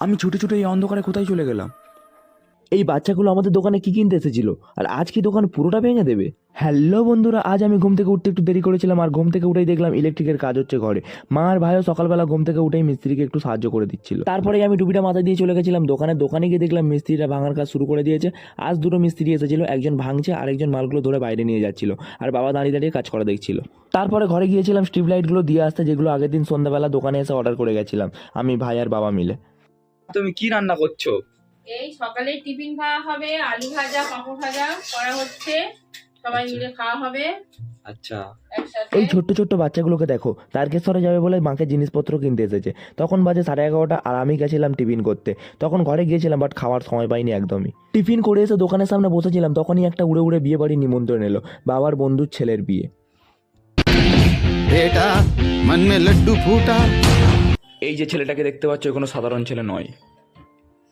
আমি ছুটে ছুটে এই অন্ধকারে কোথায় চলে গেলাম? এই বাচ্চাগুলো আমাদের দোকানে কি কিনতে এসেছিল, আর আজ কি দোকান পুরোটা ভেঙে দেবে? হ্যালো বন্ধুরা, আজ আমি ঘুম থেকে উঠতে একটু দেরি করেছিলাম, আর ঘুম থেকে উঠেই দেখলাম ইলেকট্রিকের কাজ হচ্ছে ঘরে। মা আর ভাইও সকালবেলা ঘুম থেকে উঠেই মিস্ত্রিকে একটু সাহায্য করে দিচ্ছিল। তারপরে আমি টুপিটা মাথায় দিয়ে চলে গেছিলাম দোকানে গিয়ে দেখলাম মিস্ত্রিটা ভাঙার কাজ শুরু করে দিয়েছে। আজ দুটো মিস্ত্রি এসেছিল, একজন ভাঙছে আর একজন মালগুলো ধরে বাইরে নিয়ে যাচ্ছিল, আর বাবা দাঁড়িয়ে দাঁড়িয়ে কাজ করা দেখছিল। তারপরে ঘরে গিয়েছিলাম স্ট্রিপ লাইটগুলো দিয়ে আসতে, যেগুলো আগের দিন সন্ধ্যাবেলা দোকানে এসে অর্ডার করে গেছিলাম আমি, ভাই আর বাবা মিলে। তুমি কি রান্না করছো? এই সকালে টিফিন খাওয়া হবে, আলু ভাজা পাঁপড় ভাজা করা হচ্ছে, সবাই মিলে খাওয়া হবে আচ্ছা, একসাথে। এই ছোট্ট ছোট্ট বাচ্চাগুলোকে দেখো, তারকেশ্বরে যাবে বলে মাকে জিনিসপত্র কিনতে এসেছে। তখন বাজে 11:30, আর আমি গেছিলাম টিফিন করতে। তখন ঘরে গিয়েছিলাম, বাট খাওয়ার সময় পাইনি একদমই। টিফিন করে এসে দোকানের সামনে বসেছিলাম, তখনই একটা উড়ে উড়ে বিয়ে বাড়ির নিমন্ত্রণ এলো, বাবার বন্ধুর ছেলের বিয়ে। बेटा मन में लड्डू फूटा। এই যে ছেলেটাকে দেখতে পাচ্ছ, কোনো সাধারণ ছেলে নয়,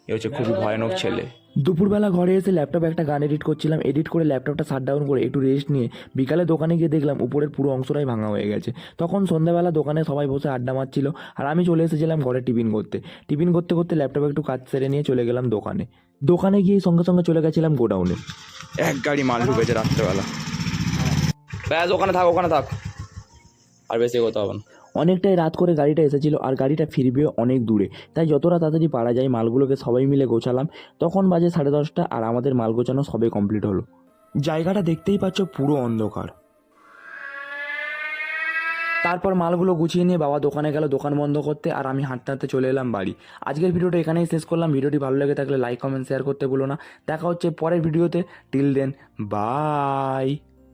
এ হচ্ছে খুবই ভয়ানক ছেলে। দুপুরবেলা ঘরে এসে ল্যাপটপে একটা গান এডিট করছিলাম, এডিট করে ল্যাপটপটা শাট ডাউন করে একটু রেস্ট নিয়ে বিকালে দোকানে গিয়ে দেখলাম উপরের পুরো অংশটাই ভাঙা হয়ে গেছে। তখন সন্ধ্যাবেলা দোকানে সবাই বসে আড্ডা মারছিল, আর আমি চলে এসেছিলাম ঘরে টিফিন করতে। টিফিন করতে করতে ল্যাপটপে একটু কাজ সেরে নিয়ে চলে গেলাম দোকানে গিয়ে সঙ্গে সঙ্গে চলে গেছিলাম গোডাউনে। এক গাড়ি মাল ঢুকেছে রাত্রেবেলা। ব্যাস, ওখানে থাক, আর বেশি কথা হবে না। অনেকটাই রাত করে গাড়িটা এসেছিল, আর গাড়িটা ফিরবে অনেক দূরে, তাই যতটা তাড়াতাড়ি পারা যায় মালগুলোকে সবাই মিলে গোছালাম। তখন বাজে 10:30, আর আমাদের মাল গোছানো সবে কমপ্লিট হলো। জায়গাটা দেখতেই পাচ্ছ, পুরো অন্ধকার। তারপর মালগুলো গুছিয়ে নিয়ে বাবা দোকানে গেল দোকান বন্ধ করতে, আর আমি হাঁটতে হাঁটতে চলে এলাম বাড়ি। আজকের ভিডিওটা এখানেই শেষ করলাম। ভিডিওটি ভালো লেগে থাকলে লাইক কমেন্ট শেয়ার করতে ভুলো না। দেখা হচ্ছে পরের ভিডিওতে। Till then, by.